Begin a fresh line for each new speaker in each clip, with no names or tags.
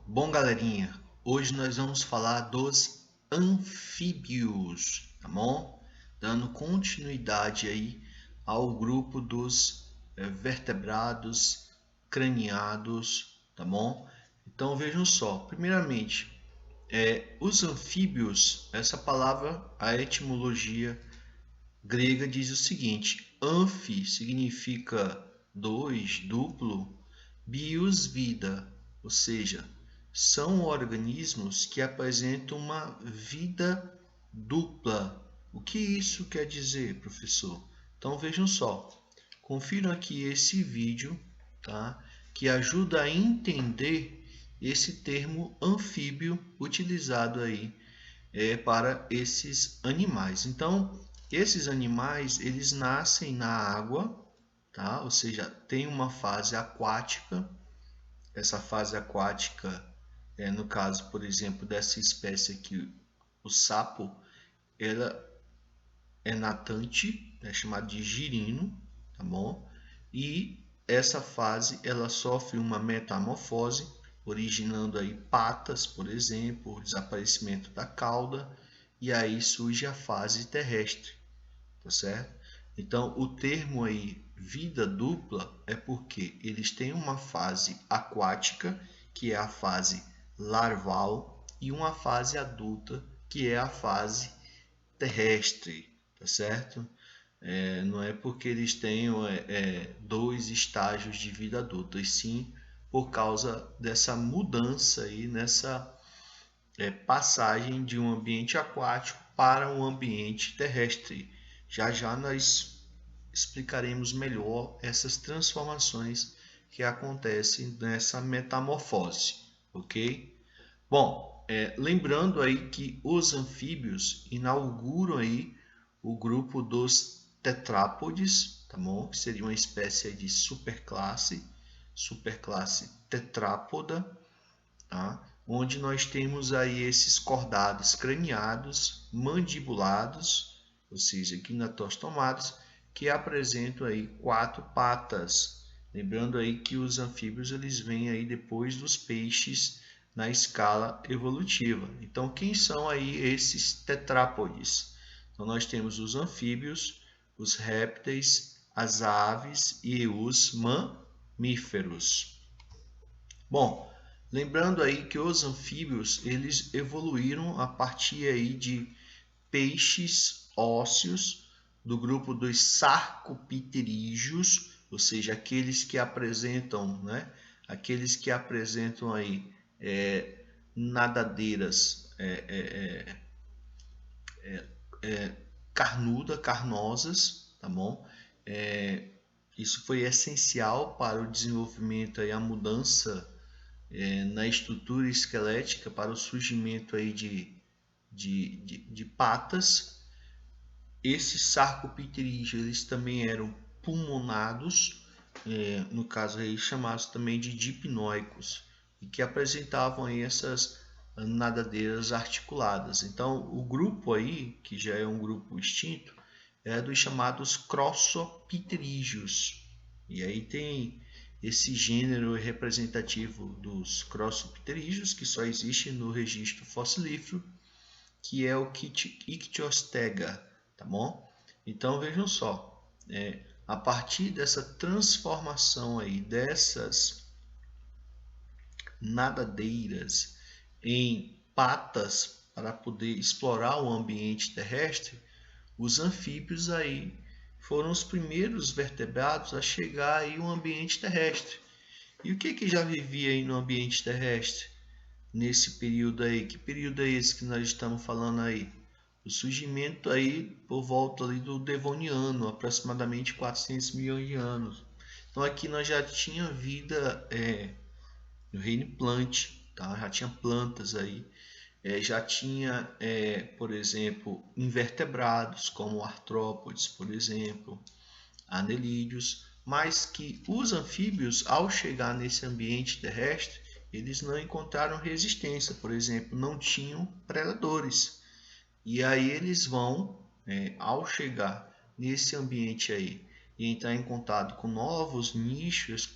Bom, galerinha, hoje nós vamos falar dos anfíbios, tá bom? Dando continuidade aí ao grupo dos vertebrados craniados, tá bom? Então vejam só, primeiramente, os anfíbios, essa palavra, a etimologia grega diz o seguinte: anfi significa dois, duplo, bios vida, ou seja, são organismos que apresentam uma vida dupla. O que isso quer dizer, professor? Então vejam só, confiram aqui esse vídeo, tá? Que ajuda a entender esse termo anfíbio utilizado aí para esses animais. Então, esses animais eles nascem na água, tá? Ou seja, tem uma fase aquática. Essa fase aquática, no caso, por exemplo, dessa espécie aqui, o sapo, ela é natante, é chamado de girino, tá bom? E essa fase ela sofre uma metamorfose, originando aí patas, por exemplo, o desaparecimento da cauda, e aí surge a fase terrestre, tá certo? Então, o termo aí vida dupla é porque eles têm uma fase aquática, que é a fase larval, e uma fase adulta, que é a fase terrestre, tá certo? Não é porque eles tenham dois estágios de vida adulta, e sim por causa dessa mudança aí nessa passagem de um ambiente aquático para um ambiente terrestre. Já já nós explicaremos melhor essas transformações que acontecem nessa metamorfose, ok? Bom, lembrando aí que os anfíbios inauguram aí o grupo dos tetrápodes, tá bom? Que seria uma espécie de superclasse tetrápoda, tá? Onde nós temos aí esses cordados craniados, mandibulados, ou seja, gnatostomados, que apresentam aí quatro patas. Lembrando aí que os anfíbios eles vêm aí depois dos peixes na escala evolutiva. Então, quem são aí esses tetrápodes? Então, nós temos os anfíbios, os répteis, as aves e os mamíferos. Bom, lembrando aí que os anfíbios eles evoluíram a partir aí de peixes ósseos do grupo dos sarcopterídeos, ou seja, aqueles que apresentam aí nadadeiras carnosas, tá bom? Isso foi essencial para o desenvolvimento e a mudança na estrutura esquelética para o surgimento aí de patas. Esses sarcopterídeos eles também eram pulmonados, no caso aí chamados também de dipnoicos, e que apresentavam aí essas nadadeiras articuladas. Então, o grupo aí, que já é um grupo extinto, é dos chamados crossopterídeos. E aí tem esse gênero representativo dos crossopterídeos, que só existe no registro fossilífero, que é o Ichthyostega, tá bom? Então vejam só, a partir dessa transformação aí dessas nadadeiras em patas para poder explorar o ambiente terrestre, os anfíbios aí foram os primeiros vertebrados a chegar aí ao ambiente terrestre. E o que já vivia aí no ambiente terrestre nesse período aí? Que período é esse que nós estamos falando aí? O surgimento aí por volta ali do Devoniano, aproximadamente 400 milhões de anos. Então aqui nós já tinha vida no reino plant, tá? Já tinha plantas aí, já tinha, por exemplo, invertebrados como artrópodes, por exemplo, anelídeos, mas que os anfíbios, ao chegar nesse ambiente terrestre, eles não encontraram resistência, por exemplo, não tinham predadores. E aí eles vão, ao chegar nesse ambiente aí e entrar em contato com novos nichos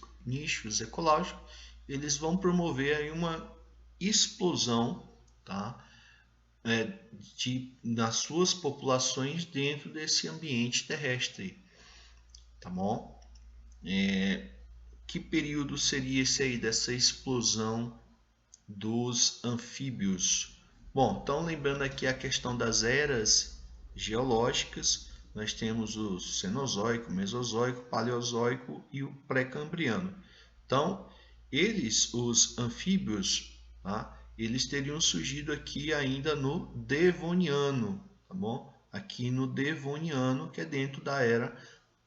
ecológicos, eles vão promover aí uma explosão, tá? Nas suas populações dentro desse ambiente terrestre, tá bom? Que período seria esse aí dessa explosão dos anfíbios? Bom, então lembrando aqui a questão das eras geológicas, nós temos o Cenozoico, Mesozoico, Paleozoico e o Pré-Cambriano. Então, os anfíbios, tá? Eles teriam surgido aqui ainda no Devoniano, tá bom? Aqui no Devoniano, que é dentro da era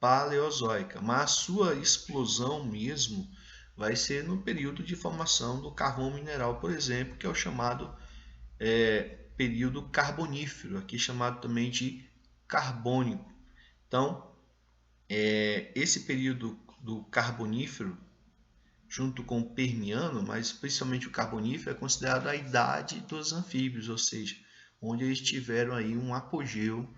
Paleozoica, mas a sua explosão mesmo vai ser no período de formação do carvão mineral, por exemplo, que é o chamado período carbonífero, aqui chamado também de carbônico. Então, esse período do carbonífero, junto com o permiano, mas principalmente o carbonífero, é considerado a idade dos anfíbios, ou seja, onde eles tiveram aí um apogeu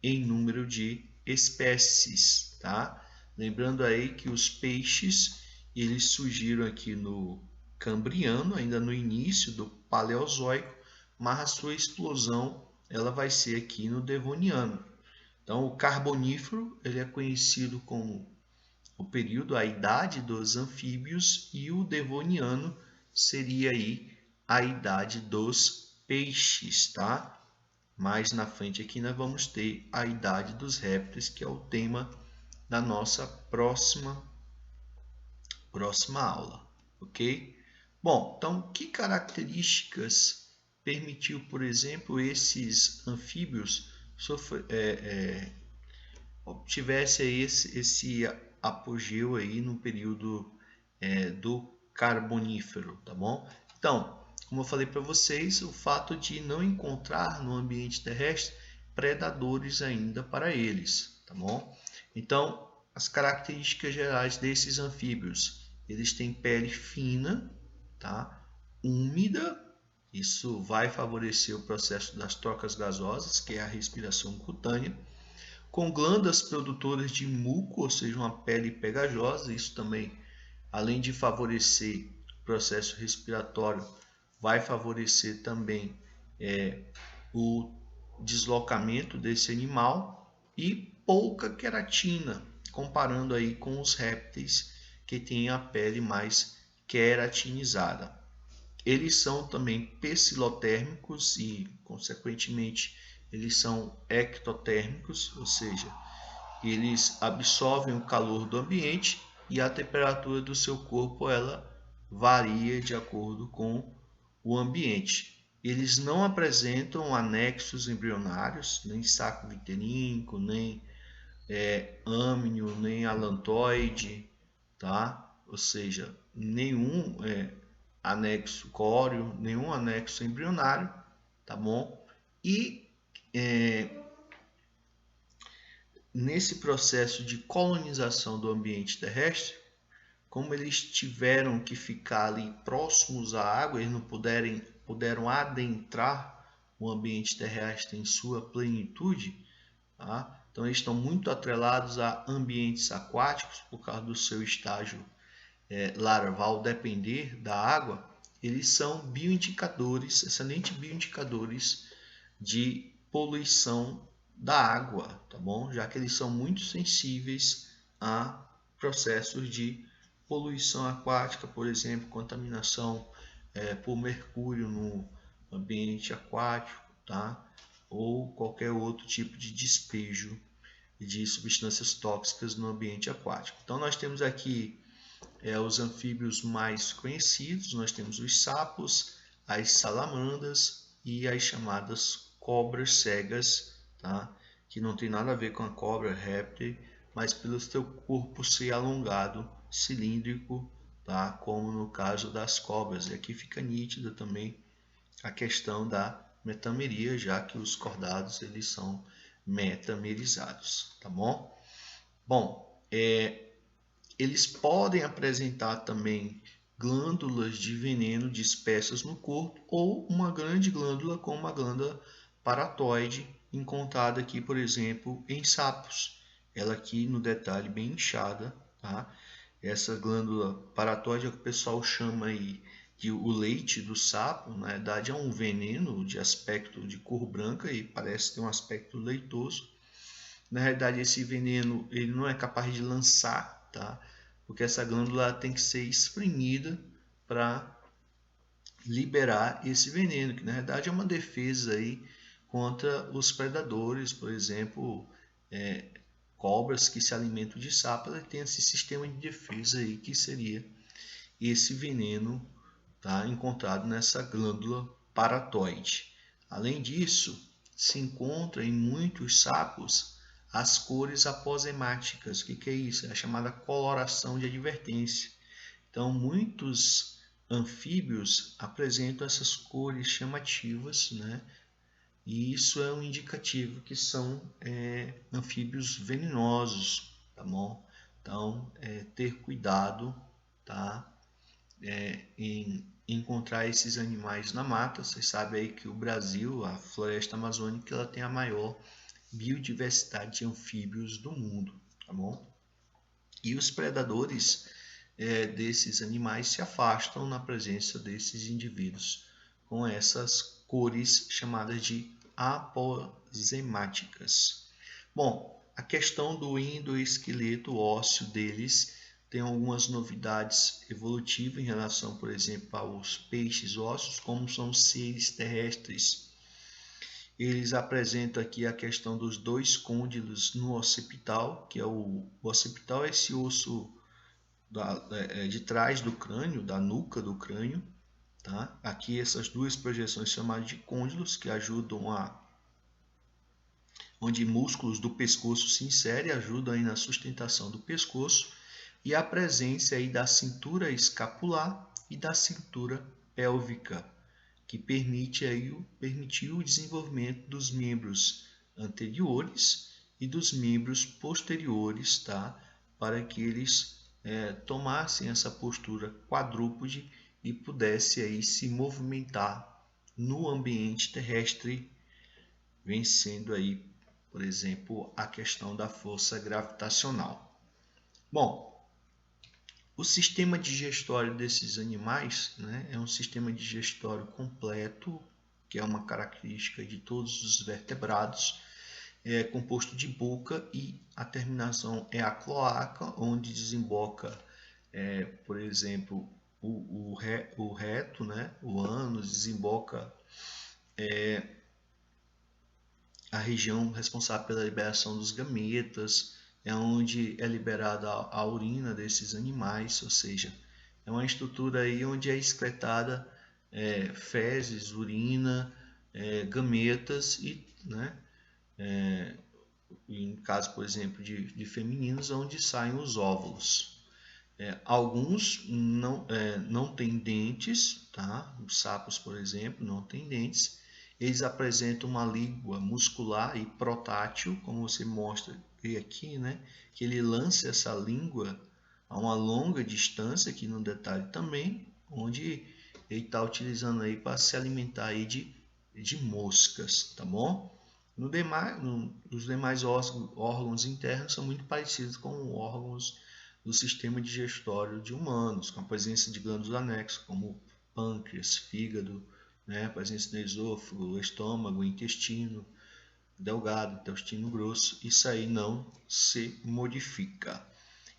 em número de espécies, tá? Lembrando aí que os peixes, eles surgiram aqui no Cambriano, ainda no início do Paleozoico, mas a sua explosão ela vai ser aqui no Devoniano. Então, o Carbonífero ele é conhecido como o período, a idade dos anfíbios, e o Devoniano seria aí a idade dos peixes, tá? Mais na frente aqui nós vamos ter a idade dos répteis, que é o tema da nossa próxima aula, ok? Bom, então que características permitiu, por exemplo, esses anfíbios obtivesse aí esse apogeu aí no período do Carbonífero, tá bom? Então, como eu falei para vocês, o fato de não encontrar no ambiente terrestre predadores ainda para eles, tá bom? Então, as características gerais desses anfíbios, eles têm pele fina, tá? Úmida, isso vai favorecer o processo das trocas gasosas, que é a respiração cutânea, com glândulas produtoras de muco, ou seja, uma pele pegajosa, isso também, além de favorecer o processo respiratório, vai favorecer também o deslocamento desse animal, e pouca queratina, comparando aí com os répteis que têm a pele mais queratinizada. Eles são também pecilotérmicos e, consequentemente, eles são ectotérmicos, ou seja, eles absorvem o calor do ambiente e a temperatura do seu corpo ela varia de acordo com o ambiente. Eles não apresentam anexos embrionários, nem saco vitelínico, nem âmnio, nem alantoide, tá? Ou seja, nenhum anexo córeo, nenhum anexo embrionário, tá bom? E nesse processo de colonização do ambiente terrestre, como eles tiveram que ficar ali próximos à água, eles não puderam adentrar o ambiente terrestre em sua plenitude, tá? Então eles estão muito atrelados a ambientes aquáticos por causa do seu estágio larval depender da água. Eles são bioindicadores, excelentes bioindicadores de poluição da água, tá bom? Já que eles são muito sensíveis a processos de poluição aquática, por exemplo, contaminação por mercúrio no ambiente aquático, tá? Ou qualquer outro tipo de despejo de substâncias tóxicas no ambiente aquático. Então nós temos aqui os anfíbios mais conhecidos, nós temos os sapos, as salamandras e as chamadas cobras cegas, tá? Que não tem nada a ver com a cobra réptil, mas pelo seu corpo ser alongado, cilíndrico, tá? Como no caso das cobras. E aqui fica nítida também a questão da metameria, já que os cordados eles são metamerizados, tá bom? Bom, eles podem apresentar também glândulas de veneno dispersas no corpo ou uma grande glândula como a glândula paratoide, encontrada aqui, por exemplo, em sapos. Ela aqui no detalhe bem inchada, tá? Essa glândula paratoide é o que o pessoal chama aí que o leite do sapo, na verdade, é um veneno de aspecto de cor branca e parece ter um aspecto leitoso. Na realidade, esse veneno ele não é capaz de lançar, tá? Porque essa glândula tem que ser espremida para liberar esse veneno, que na verdade é uma defesa aí contra os predadores, por exemplo, cobras que se alimentam de sapo, ela tem esse sistema de defesa aí que seria esse veneno, tá, encontrado nessa glândula paratoide. Além disso, se encontra em muitos sapos as cores aposemáticas. O que é isso? É a chamada coloração de advertência. Então, muitos anfíbios apresentam essas cores chamativas, né? E isso é um indicativo que são anfíbios venenosos, tá bom? Então, ter cuidado, tá? Em encontrar esses animais na mata. Vocês sabem aí que o Brasil, a floresta amazônica, ela tem a maior biodiversidade de anfíbios do mundo, tá bom? E os predadores desses animais se afastam na presença desses indivíduos com essas cores chamadas de aposemáticas. Bom, a questão do endoesqueleto ósseo deles tem algumas novidades evolutivas em relação, por exemplo, aos peixes ósseos, como são os seres terrestres. Eles apresentam aqui a questão dos dois côndilos no occipital, que é o occipital é esse osso de trás do crânio, da nuca do crânio. Tá? Aqui essas duas projeções chamadas de côndilos, que ajudam onde músculos do pescoço se inserem, ajudam aí na sustentação do pescoço, e a presença aí da cintura escapular e da cintura pélvica, que permitiu o desenvolvimento dos membros anteriores e dos membros posteriores, tá? Para que eles tomassem essa postura quadrúpede e pudesse aí se movimentar no ambiente terrestre, vencendo aí, por exemplo, a questão da força gravitacional. Bom, o sistema digestório desses animais, né, é um sistema digestório completo, que é uma característica de todos os vertebrados, é composto de boca e a terminação é a cloaca, onde desemboca, por exemplo, o reto, né, o ânus, desemboca a região responsável pela liberação dos gametas, é onde é liberada a urina desses animais, ou seja, é uma estrutura aí onde é excretada fezes, urina, gametas e, né, em caso, por exemplo, de femininos, onde saem os óvulos. Alguns não têm dentes, tá? Os sapos, por exemplo, não têm dentes. Eles apresentam uma língua muscular e protátil, como você mostra aqui, né? Que ele lança essa língua a uma longa distância, aqui no detalhe também, onde ele está utilizando aí para se alimentar aí de moscas, tá bom? Os demais órgãos internos são muito parecidos com órgãos do sistema digestório de humanos, com a presença de glândulas anexas, como pâncreas, fígado, né, a presença do esôfago, estômago, intestino delgado, intestino grosso. Isso aí não se modifica.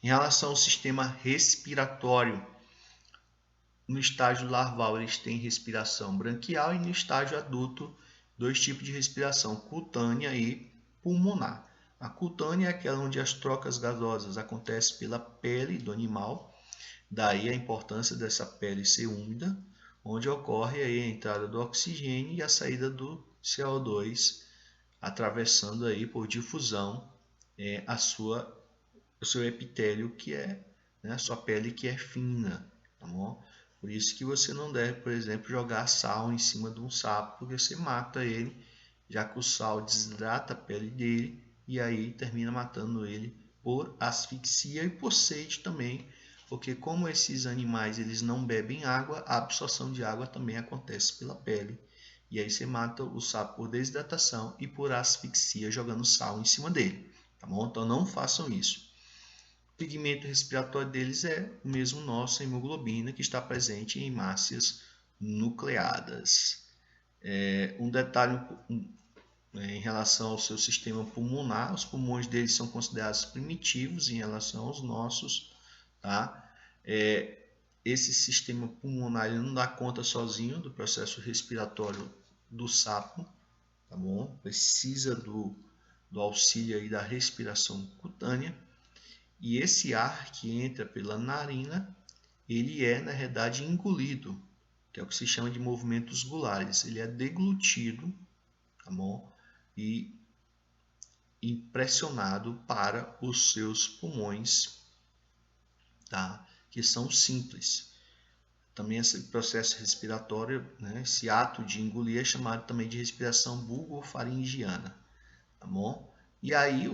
Em relação ao sistema respiratório, no estágio larval eles têm respiração branquial e no estágio adulto dois tipos de respiração, cutânea e pulmonar. A cutânea é aquela onde as trocas gasosas acontecem pela pele do animal, daí a importância dessa pele ser úmida, onde ocorre aí a entrada do oxigênio e a saída do CO2, atravessando aí por difusão o seu epitélio, que é, né, a sua pele que é fina, tá bom? Por isso que você não deve, por exemplo, jogar sal em cima de um sapo, porque você mata ele, já que o sal desidrata a pele dele e aí termina matando ele por asfixia e por sede também, porque como esses animais eles não bebem água, a absorção de água também acontece pela pele. E aí você mata o sapo por desidratação e por asfixia jogando sal em cima dele, tá bom? Então não façam isso. pigmento respiratório deles é o mesmo nosso, a hemoglobina, que está presente em hemácias nucleadas. Um detalhe em relação ao seu sistema pulmonar, os pulmões deles são considerados primitivos em relação aos nossos, tá? Esse sistema pulmonar ele não dá conta sozinho do processo respiratório do sapo, tá bom? Precisa do auxílio aí da respiração cutânea. E esse ar que entra pela narina, ele é, na realidade, engolido, que é o que se chama de movimentos gulares. Ele é deglutido, tá bom? E impressionado para os seus pulmões, tá? Que são simples. Também esse processo respiratório, né? Esse ato de engolir é chamado também de respiração bucofaringiana, tá bom? E aí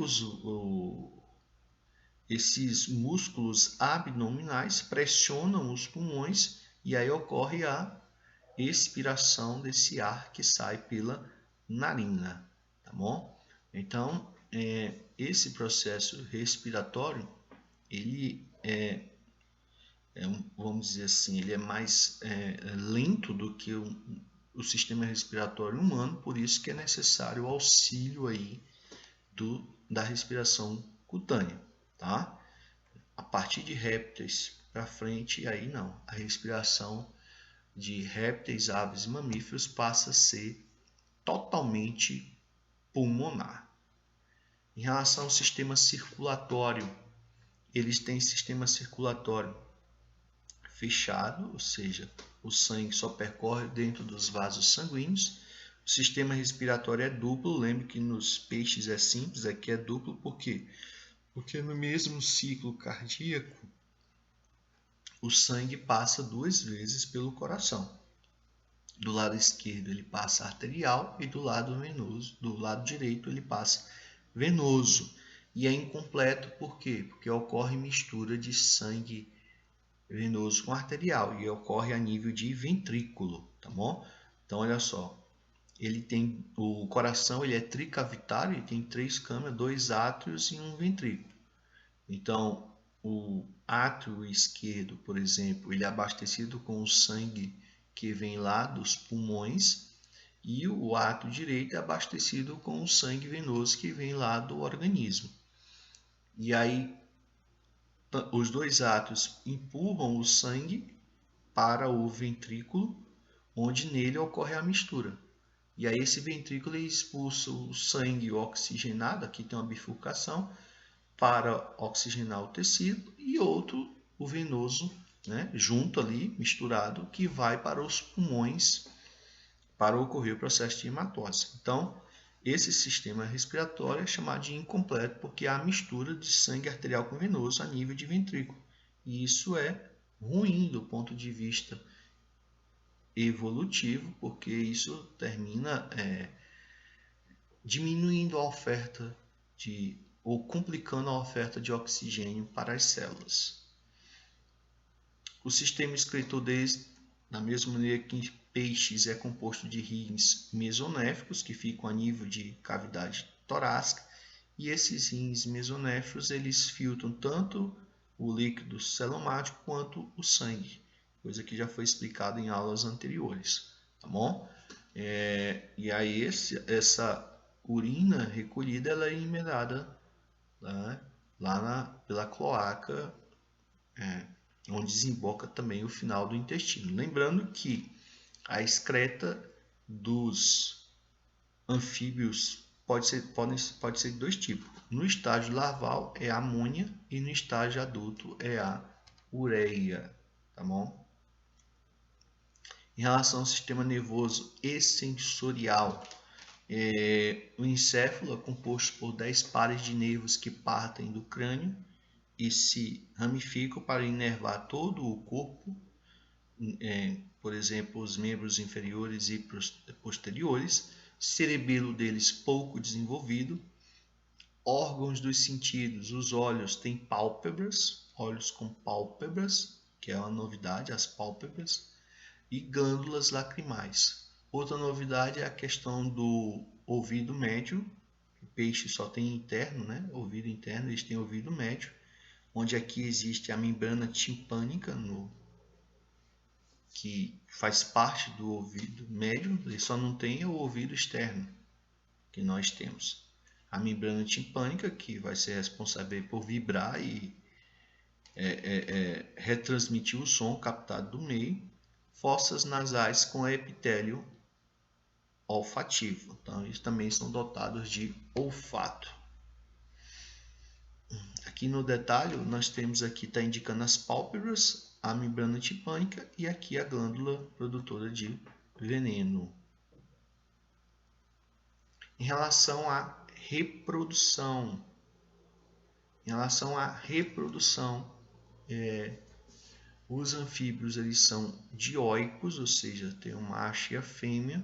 esses músculos abdominais pressionam os pulmões e aí ocorre a expiração desse ar que sai pela narina, tá bom? Então, esse processo respiratório, ele vamos dizer assim, ele é mais lento do que o sistema respiratório humano, por isso que é necessário o auxílio aí da respiração cutânea, tá? A partir de répteis para frente, aí não, a respiração de répteis, aves e mamíferos passa a ser totalmente pulmonar. Em relação ao sistema circulatório, eles têm sistema circulatório fechado, ou seja, o sangue só percorre dentro dos vasos sanguíneos. O sistema respiratório é duplo, lembre que nos peixes é simples, aqui é duplo, por quê? Porque no mesmo ciclo cardíaco, o sangue passa 2 vezes pelo coração. Do lado esquerdo ele passa arterial e do lado venoso, do lado direito ele passa venoso. E é incompleto por quê? Porque ocorre mistura de sangue venoso com arterial e ocorre a nível de ventrículo, tá bom? Então olha só, o coração ele é tricavitário e tem 3 câmeras, 2 átrios e um ventrículo. Então o átrio esquerdo, por exemplo, ele é abastecido com o sangue que vem lá dos pulmões e o átrio direito é abastecido com o sangue venoso que vem lá do organismo. E aí os dois átrios empurram o sangue para o ventrículo, onde nele ocorre a mistura. E aí esse ventrículo expulsa o sangue oxigenado, aqui tem uma bifurcação, para oxigenar o tecido, e outro, o venoso, né, junto ali, misturado, que vai para os pulmões para ocorrer o processo de hematose. Então, esse sistema respiratório é chamado de incompleto porque há mistura de sangue arterial com venoso a nível de ventrículo. E isso é ruim do ponto de vista evolutivo, porque isso termina diminuindo a oferta ou complicando a oferta de oxigênio para as células. O sistema excretor deles, da mesma maneira que em peixes, é composto de rins mesonéficos, que ficam a nível de cavidade torácica, e esses rins mesonéficos eles filtram tanto o líquido celomático quanto o sangue, coisa que já foi explicado em aulas anteriores, tá bom? E aí essa urina recolhida ela é eliminada, né, pela cloaca, onde desemboca também o final do intestino. Lembrando que a excreta dos anfíbios pode ser de 2 tipos. No estágio larval é a amônia e no estágio adulto é a ureia, tá bom? Em relação ao sistema nervoso e sensorial, o encéfalo é composto por 10 pares de nervos que partem do crânio e se ramificam para inervar todo o corpo, por exemplo, os membros inferiores e posteriores, cerebelo deles pouco desenvolvido, órgãos dos sentidos, os olhos têm pálpebras, olhos com pálpebras, que é uma novidade, as pálpebras, e glândulas lacrimais. Outra novidade é a questão do ouvido médio. O peixe só tem interno, né? Ouvido interno, eles têm ouvido médio. onde aqui existe a membrana timpânica, que faz parte do ouvido médio, ele só não tem o ouvido externo que nós temos. A membrana timpânica, que vai ser responsável por vibrar e retransmitir o som captado do meio. Fossas nasais com epitélio olfativo. Então, eles também são dotados de olfato. Aqui no detalhe, nós temos aqui, está indicando as pálpebras, a membrana timpânica e aqui a glândula produtora de veneno. Em relação à reprodução, os anfíbios eles são dioicos, ou seja, tem um macho e a fêmea.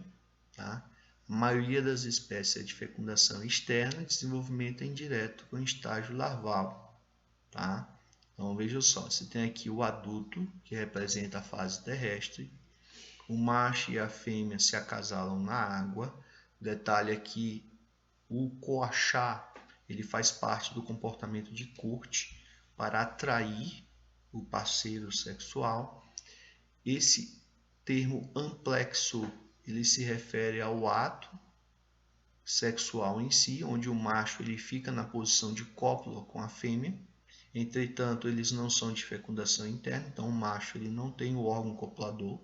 Tá? A maioria das espécies é de fecundação externa e desenvolvimento indireto com estágio larval. Tá? Então veja só, você tem aqui o adulto, que representa a fase terrestre. O macho e a fêmea se acasalam na água. Detalhe aqui, o coachá, ele faz parte do comportamento de corte para atrair o parceiro sexual. Esse termo amplexo, ele se refere ao ato sexual em si, onde o macho ele fica na posição de cópula com a fêmea. Entretanto, eles não são de fecundação interna, então o macho ele não tem o órgão copulador,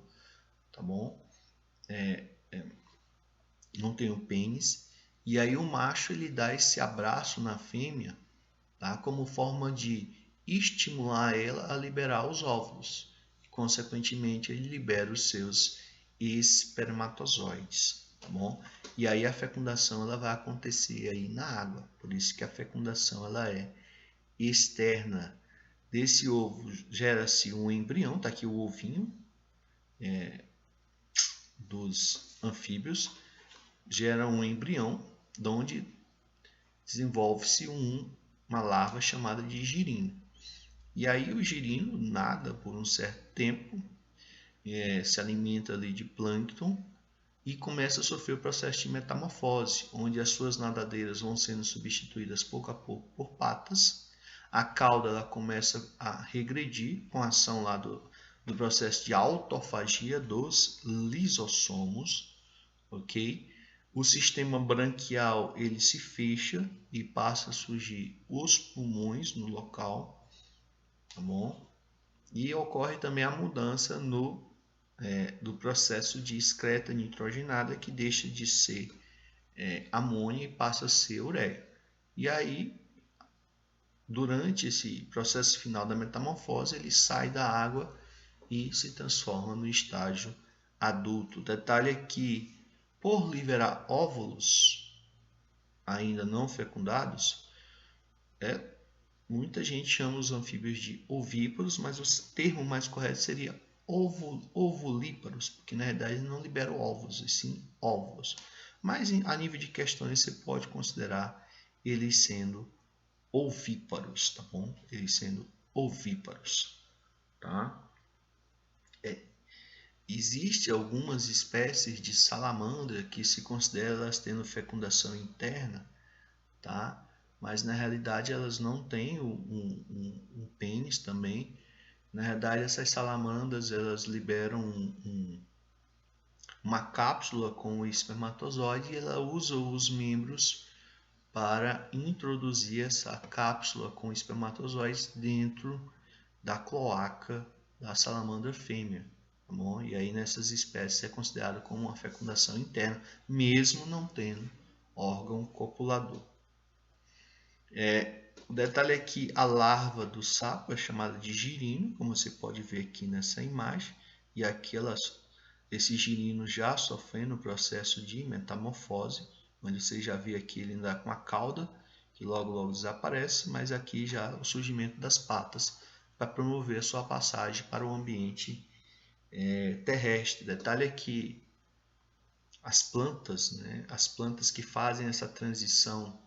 tá bom? Não tem o pênis. E aí o macho ele dá esse abraço na fêmea, tá? Como forma de estimular ela a liberar os óvulos. E, consequentemente, ele libera os seus espermatozoides, tá bom? E aí a fecundação ela vai acontecer aí na água. Por isso que a fecundação ela é externa. Desse ovo gera-se um embrião, tá aqui o ovinho dos anfíbios, gera um embrião, onde desenvolve-se uma larva chamada de girino. E aí o girino nada por um certo tempo, se alimenta ali de plâncton e começa a sofrer o processo de metamorfose, onde as suas nadadeiras vão sendo substituídas pouco a pouco por patas. A cauda ela começa a regredir com a ação lá do processo de autofagia dos lisossomos, ok? O sistema branquial ele se fecha e passa a surgir os pulmões no local, tá bom? E ocorre também a mudança do processo de excreta nitrogenada, que deixa de ser amônia e passa a ser ureia. E aí, durante esse processo final da metamorfose, ele sai da água e se transforma no estágio adulto. O detalhe é que, por liberar óvulos ainda não fecundados, muita gente chama os anfíbios de ovíparos, mas o termo mais correto seria ovulíparos, porque na verdade não liberam ovos, e sim óvulos. Mas a nível de questões você pode considerar eles sendo ovíparos, tá bom? Eles sendo ovíparos, tá? Existem algumas espécies de salamandra que se consideram elas tendo fecundação interna, tá? Mas na realidade elas não têm um pênis também. Na realidade essas salamandras elas liberam uma cápsula com o espermatozoide e ela usa os membros para introduzir essa cápsula com espermatozoides dentro da cloaca da salamandra fêmea. Tá bom? E aí nessas espécies é considerado como uma fecundação interna, mesmo não tendo órgão copulador. O detalhe é que a larva do sapo é chamada de girino, como você pode ver aqui nessa imagem, e aqui esse girino já sofrendo o processo de metamorfose, onde você já vê aqui ele ainda com a cauda, que logo desaparece, mas aqui já o surgimento das patas para promover a sua passagem para o ambiente terrestre. Detalhe é que as plantas que fazem essa transição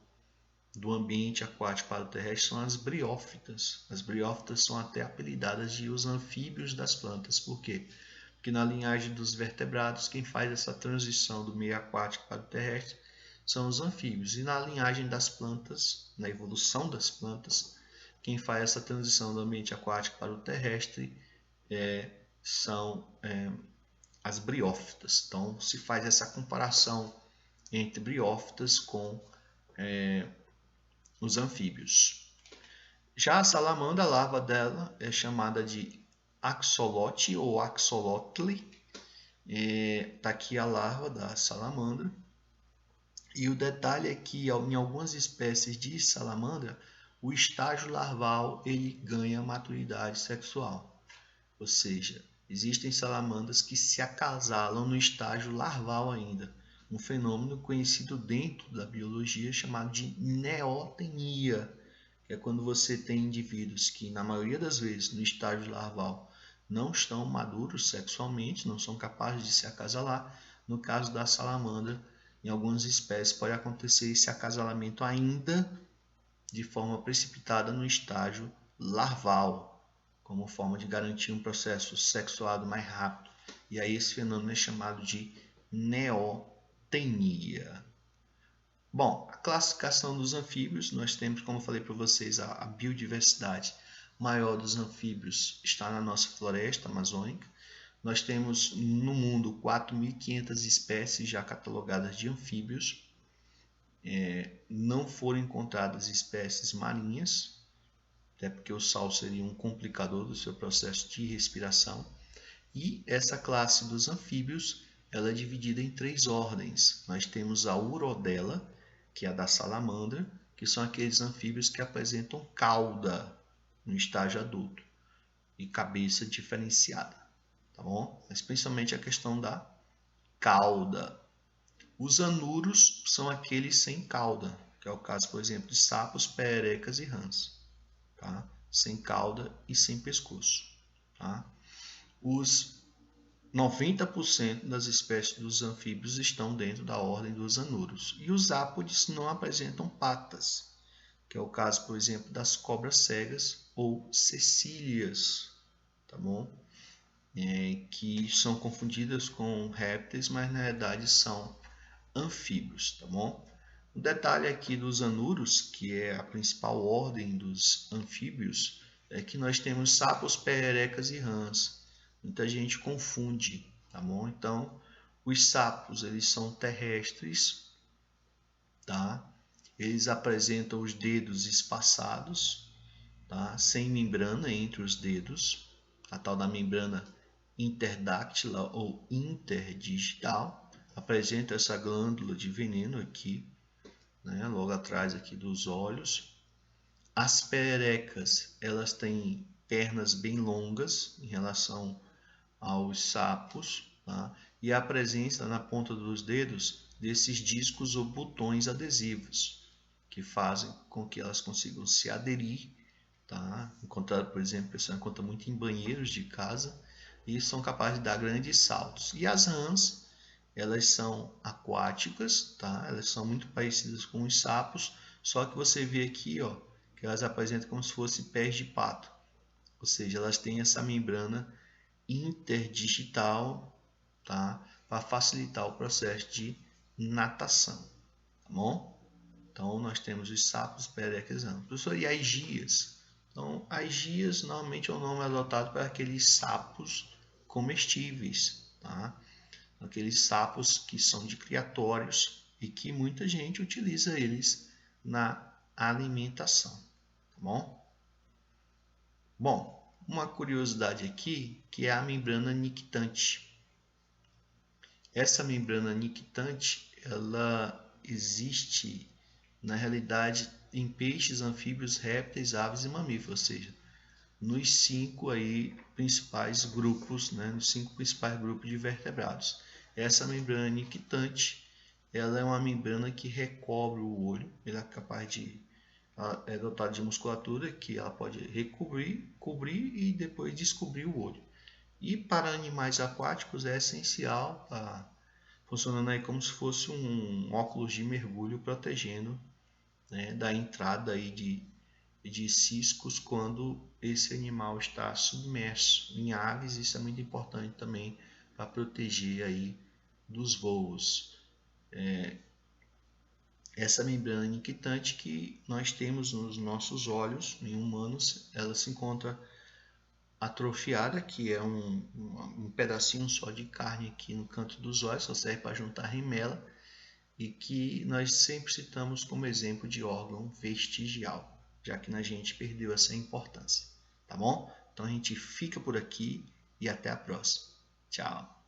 do ambiente aquático para o terrestre são as briófitas. As briófitas são até apelidadas de os anfíbios das plantas. Por quê? Porque na linhagem dos vertebrados, quem faz essa transição do meio aquático para o terrestre são os anfíbios. E na linhagem das plantas, na evolução das plantas, quem faz essa transição do ambiente aquático para o terrestre são as briófitas. Então, se faz essa comparação entre briófitas com os anfíbios. Já a salamandra, a larva dela é chamada de axolote ou axolotl. Está aqui a larva da salamandra. E o detalhe é que em algumas espécies de salamandra, o estágio larval ele ganha maturidade sexual. Ou seja, existem salamandras que se acasalam no estágio larval ainda. Um fenômeno conhecido dentro da biologia chamado de neotenia, que é quando você tem indivíduos que, na maioria das vezes, no estágio larval, não estão maduros sexualmente, não são capazes de se acasalar. No caso da salamandra, em algumas espécies pode acontecer esse acasalamento ainda de forma precipitada no estágio larval, como forma de garantir um processo sexuado mais rápido. E aí esse fenômeno é chamado de neotenia. Bom, a classificação dos anfíbios, nós temos, como eu falei para vocês, a biodiversidade maior dos anfíbios está na nossa floresta amazônica. Nós temos no mundo 4.500 espécies já catalogadas de anfíbios. Não foram encontradas espécies marinhas, até porque o sal seria um complicador do seu processo de respiração. E essa classe dos anfíbios ela é dividida em 3 ordens. Nós temos a Urodela, que é a da salamandra, que são aqueles anfíbios que apresentam cauda no estágio adulto e cabeça diferenciada, tá bom? Mas principalmente a questão da cauda. Os anuros são aqueles sem cauda, que é o caso, por exemplo, de sapos, pererecas e rãs, tá? Sem cauda e sem pescoço, tá? Os 90% das espécies dos anfíbios estão dentro da ordem dos anuros. E os ápodes não apresentam patas, que é o caso, por exemplo, das cobras cegas ou cecílias, tá bom? Que são confundidas com répteis, mas na verdade são anfíbios, tá bom? O detalhe aqui dos anuros, que é a principal ordem dos anfíbios, é que nós temos sapos, pererecas e rãs. Muita gente confunde, tá bom? Então, os sapos, eles são terrestres, tá? Eles apresentam os dedos espaçados, tá? Sem membrana entre os dedos, a tal da membrana interdáctila ou interdigital. Apresenta essa glândula de veneno aqui, né? Logo atrás aqui dos olhos. As pererecas, elas têm pernas bem longas em relação aos sapos, tá? E a presença na ponta dos dedos desses discos ou botões adesivos, que fazem com que elas consigam se aderir, tá? Encontrado, por exemplo, pessoal encontra muito em banheiros de casa e são capazes de dar grandes saltos. E as rãs, elas são aquáticas, tá? Elas são muito parecidas com os sapos, só que você vê aqui, ó, que elas apresentam como se fossem pés de pato, ou seja, elas têm essa membrana interdigital, tá? Para facilitar o processo de natação, tá bom? Então nós temos os sapos, perecas e rãs. Professor, e as gias? Então, as gias normalmente é o nome adotado para aqueles sapos comestíveis, tá? Aqueles sapos que são de criatórios e que muita gente utiliza eles na alimentação, tá bom? Bom, uma curiosidade aqui que é a membrana nictante. Essa membrana nictante, ela existe na realidade em peixes, anfíbios, répteis, aves e mamíferos, ou seja, nos 5 aí principais grupos, né, nos 5 principais grupos de vertebrados. Essa membrana nictante, ela é uma membrana que recobre o olho, ela é capaz de, ela é dotada de musculatura que ela pode recobrir, cobrir e depois descobrir o olho. E para animais aquáticos é essencial, funcionando aí como se fosse um óculos de mergulho protegendo, né, da entrada aí de ciscos quando esse animal está submerso. Em aves isso é muito importante também para proteger aí dos voos. essa membrana nictitante que nós temos nos nossos olhos, em humanos, ela se encontra atrofiada, que é um pedacinho só de carne aqui no canto dos olhos, só serve para juntar remela, e que nós sempre citamos como exemplo de órgão vestigial, já que a gente perdeu essa importância, tá bom? Então a gente fica por aqui e até a próxima. Tchau!